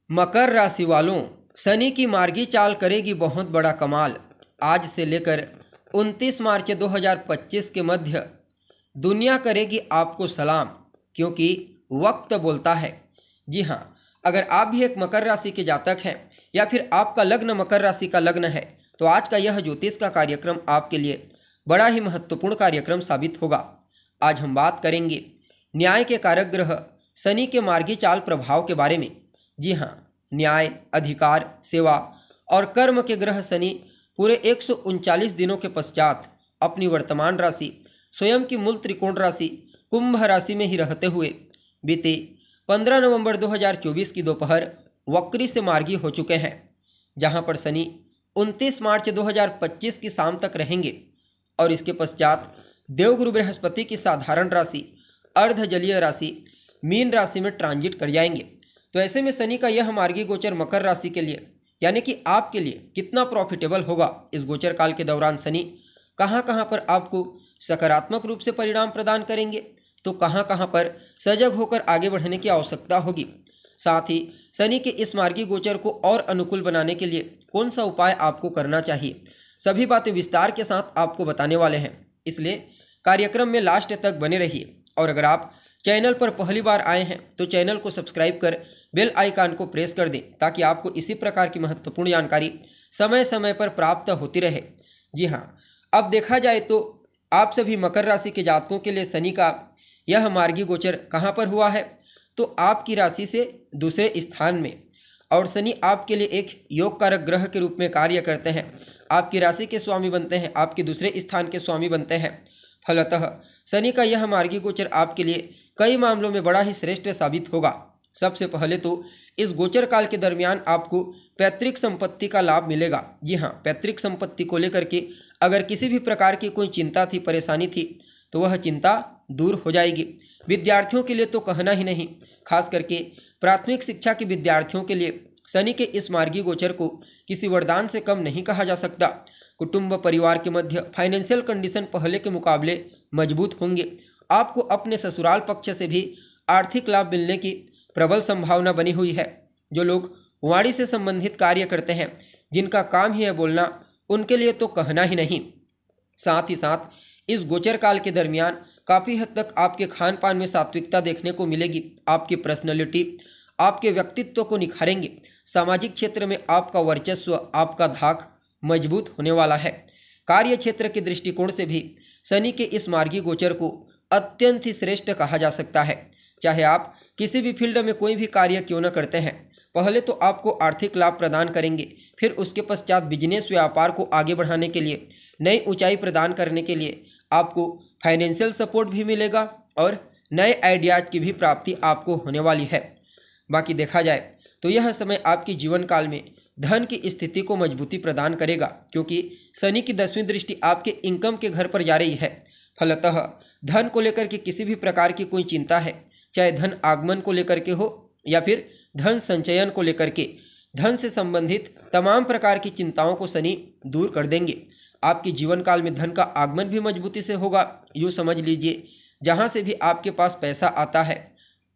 मकर राशि वालों, शनि की मार्गी चाल करेगी बहुत बड़ा कमाल। आज से लेकर 29 मार्च 2025 के मध्य दुनिया करेगी आपको सलाम, क्योंकि वक्त बोलता है। जी हाँ, अगर आप भी एक मकर राशि के जातक हैं या फिर आपका लग्न मकर राशि का लग्न है, तो आज का यह ज्योतिष का कार्यक्रम आपके लिए बड़ा ही महत्वपूर्ण कार्यक्रम साबित होगा। आज हम बात करेंगे न्याय के कारक ग्रह शनि के मार्गी चाल प्रभाव के बारे में। जी हाँ, न्याय, अधिकार, सेवा और कर्म के ग्रह शनि पूरे 139 दिनों के पश्चात अपनी वर्तमान राशि स्वयं की मूल त्रिकोण राशि कुंभ राशि में ही रहते हुए बीते 15 नवंबर 2024 की दोपहर वक्री से मार्गी हो चुके हैं, जहां पर शनि 29 मार्च 2025 की शाम तक रहेंगे और इसके पश्चात देवगुरु बृहस्पति की साधारण राशि अर्ध जलीय राशि मीन राशि में ट्रांजिट कर जाएंगे। तो ऐसे में शनि का यह मार्गी गोचर मकर राशि के लिए यानी कि आपके लिए कितना प्रॉफिटेबल होगा, इस गोचर काल के दौरान शनि कहां कहां पर आपको सकारात्मक रूप से परिणाम प्रदान करेंगे, तो कहां कहां पर सजग होकर आगे बढ़ने की आवश्यकता होगी। साथ ही शनि के इस मार्गी गोचर को और अनुकूल बनाने के लिए कौन सा उपाय आपको करना चाहिए, सभी बातें विस्तार के साथ आपको बताने वाले हैं। इसलिए कार्यक्रम में लास्ट तक बने रहिए। और अगर आप चैनल पर पहली बार आए हैं तो चैनल को सब्सक्राइब कर बेल आइकन को प्रेस कर दें, ताकि आपको इसी प्रकार की महत्वपूर्ण जानकारी समय समय पर प्राप्त होती रहे। जी हाँ, अब देखा जाए तो आप सभी मकर राशि के जातकों के लिए शनि का यह मार्गी गोचर कहाँ पर हुआ है, तो आपकी राशि से दूसरे स्थान में। और शनि आपके लिए एक योग कारक ग्रह के रूप में कार्य करते हैं, आपकी राशि के स्वामी बनते हैं, आपके दूसरे स्थान के स्वामी बनते हैं। फलतः शनि का यह मार्गी गोचर आपके लिए कई मामलों में बड़ा ही श्रेष्ठ साबित होगा। सबसे पहले तो इस गोचर काल के दरमियान आपको पैतृक संपत्ति का लाभ मिलेगा। जी हाँ, पैतृक संपत्ति को लेकर के अगर किसी भी प्रकार की कोई चिंता थी, परेशानी थी, तो वह चिंता दूर हो जाएगी। विद्यार्थियों के लिए तो कहना ही नहीं, खास करके प्राथमिक शिक्षा के विद्यार्थियों के लिए शनि के इस मार्गी गोचर को किसी वरदान से कम नहीं कहा जा सकता। कुटुंब परिवार के मध्य फाइनेंशियल कंडीशन पहले के मुकाबले मजबूत होंगे। आपको अपने ससुराल पक्ष से भी आर्थिक लाभ मिलने की प्रबल संभावना बनी हुई है। जो लोग वाणी से संबंधित कार्य करते हैं, जिनका काम ही है बोलना, उनके लिए तो कहना ही नहीं। साथ ही साथ इस गोचर काल के दरमियान काफ़ी हद तक आपके खान पान में सात्विकता देखने को मिलेगी। आपकी पर्सनैलिटी आपके व्यक्तित्व को निखारेंगे। सामाजिक क्षेत्र में आपका वर्चस्व, आपका धाक मजबूत होने वाला है। कार्य क्षेत्र के दृष्टिकोण से भी शनि के इस मार्गी गोचर को अत्यंत ही श्रेष्ठ कहा जा सकता है। चाहे आप किसी भी फील्ड में कोई भी कार्य क्यों न करते हैं, पहले तो आपको आर्थिक लाभ प्रदान करेंगे, फिर उसके पश्चात बिजनेस व्यापार को आगे बढ़ाने के लिए, नई ऊंचाई प्रदान करने के लिए आपको फाइनेंशियल सपोर्ट भी मिलेगा और नए आइडियाज की भी प्राप्ति आपको होने वाली है। बाकी देखा जाए तो यह समय आपके जीवन काल में धन की स्थिति को मजबूती प्रदान करेगा, क्योंकि शनि की 10वीं दृष्टि आपके इनकम के घर पर जा रही है। फलतः धन को लेकर के किसी भी प्रकार की कोई चिंता है, चाहे धन आगमन को लेकर के हो या फिर धन संचयन को लेकर के, धन से संबंधित तमाम प्रकार की चिंताओं को शनि दूर कर देंगे। आपके जीवन काल में धन का आगमन भी मजबूती से होगा। यूँ समझ लीजिए, जहाँ से भी आपके पास पैसा आता है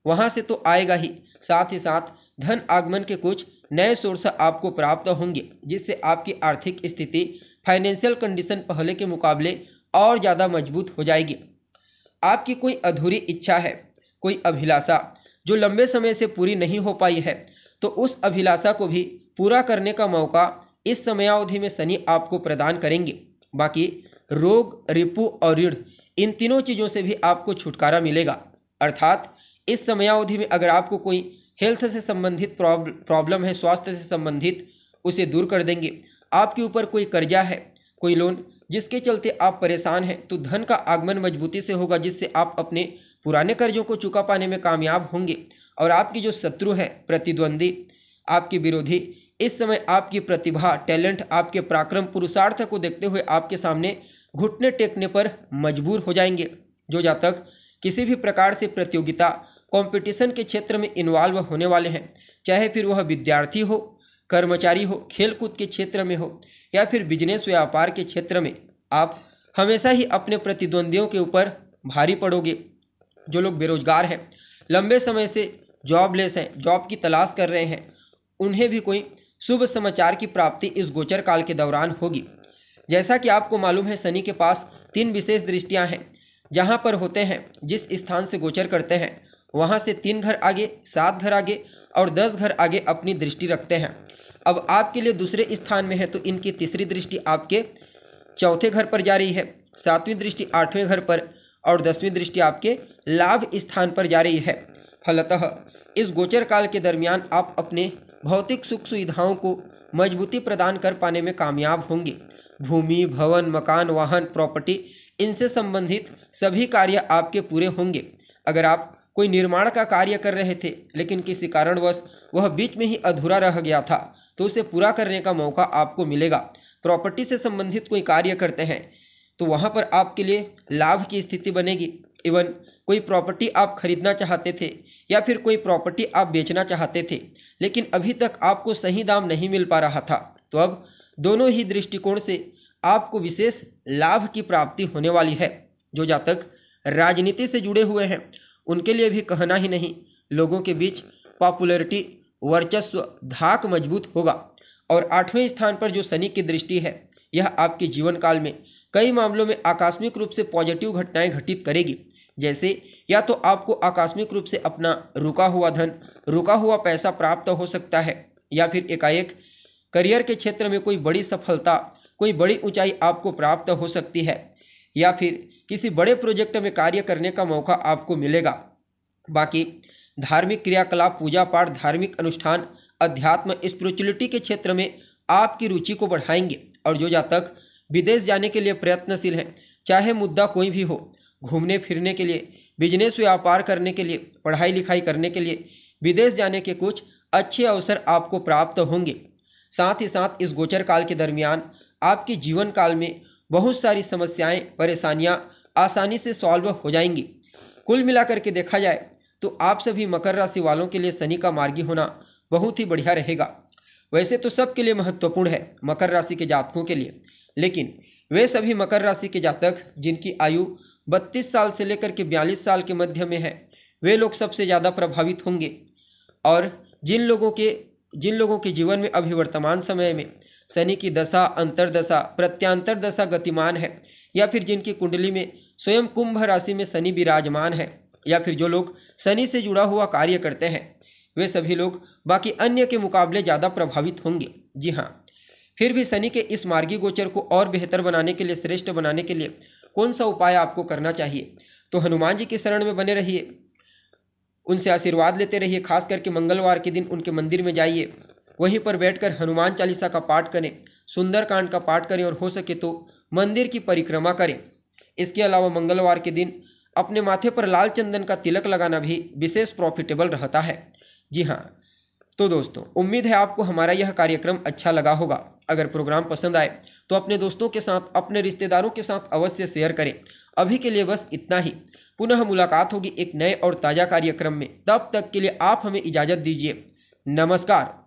वहाँ से तो आएगा ही, साथ ही साथ धन आगमन के कुछ नए सोर्स आपको प्राप्त होंगे, जिससे आपकी आर्थिक स्थिति, फाइनेंशियल कंडीशन पहले के मुकाबले और ज़्यादा मजबूत हो जाएगी। आपकी कोई अधूरी इच्छा है, कोई अभिलाषा जो लंबे समय से पूरी नहीं हो पाई है, तो उस अभिलाषा को भी पूरा करने का मौका इस समयावधि में शनि आपको प्रदान करेंगे। बाकी रोग, रिपु और ऋण, इन तीनों चीज़ों से भी आपको छुटकारा मिलेगा। अर्थात इस समयावधि में अगर आपको कोई हेल्थ से संबंधित प्रॉब्लम है, स्वास्थ्य से संबंधित, उसे दूर कर देंगे। आपके ऊपर कोई कर्जा है, कोई लोन जिसके चलते आप परेशान हैं, तो धन का आगमन मजबूती से होगा, जिससे आप अपने पुराने कर्जों को चुका पाने में कामयाब होंगे। और आपकी जो शत्रु है, प्रतिद्वंदी, आपके विरोधी, इस समय आपकी प्रतिभा, टैलेंट, आपके पराक्रम, पुरुषार्थ को देखते हुए आपके सामने घुटने टेकने पर मजबूर हो जाएंगे। जो जातक किसी भी प्रकार से प्रतियोगिता, कंपटीशन के क्षेत्र में इन्वॉल्व होने वाले हैं, चाहे फिर वह विद्यार्थी हो, कर्मचारी हो, खेलकूद के क्षेत्र में हो या फिर बिजनेस व्यापार के क्षेत्र में, आप हमेशा ही अपने प्रतिद्वंदियों के ऊपर भारी पड़ोगे। जो लोग बेरोजगार हैं, लंबे समय से जॉबलेस हैं, जॉब की तलाश कर रहे हैं, उन्हें भी कोई शुभ समाचार की प्राप्ति इस गोचर काल के दौरान होगी। जैसा कि आपको मालूम है, शनि के पास 3 विशेष दृष्टियां हैं। जहां पर होते हैं, जिस स्थान से गोचर करते हैं, वहां से 3 घर आगे, 7 घर आगे और 10 घर आगे अपनी दृष्टि रखते हैं। अब आपके लिए दूसरे स्थान में है तो इनकी तीसरी दृष्टि आपके चौथे घर पर जा रही है, 7वीं दृष्टि 8वें घर पर और 10वीं दृष्टि आपके लाभ स्थान पर जा रही है। फलतः इस गोचर काल के दरमियान आप अपने भौतिक सुख सुविधाओं को मजबूती प्रदान कर पाने में कामयाब होंगे। भूमि, भवन, मकान, वाहन, प्रॉपर्टी, इनसे संबंधित सभी कार्य आपके पूरे होंगे। अगर आप कोई निर्माण का कार्य कर रहे थे लेकिन किसी कारणवश वह बीच में ही अधूरा रह गया था, तो उसे पूरा करने का मौका आपको मिलेगा। प्रॉपर्टी से संबंधित कोई कार्य करते हैं तो वहाँ पर आपके लिए लाभ की स्थिति बनेगी। इवन कोई प्रॉपर्टी आप खरीदना चाहते थे या फिर कोई प्रॉपर्टी आप बेचना चाहते थे लेकिन अभी तक आपको सही दाम नहीं मिल पा रहा था, तो अब दोनों ही दृष्टिकोण से आपको विशेष लाभ की प्राप्ति होने वाली है। जो जातक राजनीति से जुड़े हुए हैं उनके लिए भी कहना ही नहीं, लोगों के बीच पॉपुलैरिटी, वर्चस्व, धाक मजबूत होगा। और 8वें स्थान पर जो शनि की दृष्टि है, यह आपके जीवन काल में कई मामलों में आकस्मिक रूप से पॉजिटिव घटनाएं घटित करेगी। जैसे या तो आपको आकस्मिक रूप से अपना रुका हुआ धन, रुका हुआ पैसा प्राप्त हो सकता है, या फिर एकाएक करियर के क्षेत्र में कोई बड़ी सफलता, कोई बड़ी ऊंचाई आपको प्राप्त हो सकती है, या फिर किसी बड़े प्रोजेक्ट में कार्य करने का मौका आपको मिलेगा। बाकी धार्मिक क्रियाकलाप, पूजा पाठ, धार्मिक अनुष्ठान, अध्यात्म, स्पिरिचुअलिटी के क्षेत्र में आपकी रुचि को बढ़ाएंगे। और जो जातक विदेश जाने के लिए प्रयत्नशील हैं, चाहे मुद्दा कोई भी हो, घूमने फिरने के लिए, बिजनेस व्यापार करने के लिए, पढ़ाई लिखाई करने के लिए विदेश जाने के कुछ अच्छे अवसर आपको प्राप्त होंगे। साथ ही साथ इस गोचर काल के दरमियान आपके जीवन काल में बहुत सारी समस्याएं, परेशानियां आसानी से सॉल्व हो जाएंगी। कुल मिलाकर के देखा जाए तो आप सभी मकर राशि वालों के लिए शनि का मार्गी होना बहुत ही बढ़िया रहेगा। वैसे तो सबके लिए महत्वपूर्ण है, मकर राशि के जातकों के लिए, लेकिन वे सभी मकर राशि के जातक जिनकी आयु 32 साल से लेकर के 42 साल के मध्य में है, वे लोग सबसे ज़्यादा प्रभावित होंगे। और जिन लोगों के जीवन में अभी वर्तमान समय में शनि की दशा, अंतरदशा, प्रत्यांतर दशा गतिमान है, या फिर जिनकी कुंडली में स्वयं कुंभ राशि में शनि विराजमान है, या फिर जो लोग शनि से जुड़ा हुआ कार्य करते हैं, वे सभी लोग बाकी अन्य के मुकाबले ज़्यादा प्रभावित होंगे। जी हाँ, फिर भी शनि के इस मार्गी गोचर को और बेहतर बनाने के लिए, श्रेष्ठ बनाने के लिए कौन सा उपाय आपको करना चाहिए? तो हनुमान जी के शरण में बने रहिए, उनसे आशीर्वाद लेते रहिए। खास करके मंगलवार के दिन उनके मंदिर में जाइए, वहीं पर बैठकर हनुमान चालीसा का पाठ करें, सुंदरकांड का पाठ करें और हो सके तो मंदिर की परिक्रमा करें। इसके अलावा मंगलवार के दिन अपने माथे पर लाल चंदन का तिलक लगाना भी विशेष प्रॉफिटेबल रहता है। जी हाँ, तो दोस्तों, उम्मीद है आपको हमारा यह कार्यक्रम अच्छा लगा होगा। अगर प्रोग्राम पसंद आए तो अपने दोस्तों के साथ, अपने रिश्तेदारों के साथ अवश्य शेयर करें। अभी के लिए बस इतना ही। पुनः मुलाकात होगी एक नए और ताज़ा कार्यक्रम में। तब तक के लिए आप हमें इजाज़त दीजिए। नमस्कार।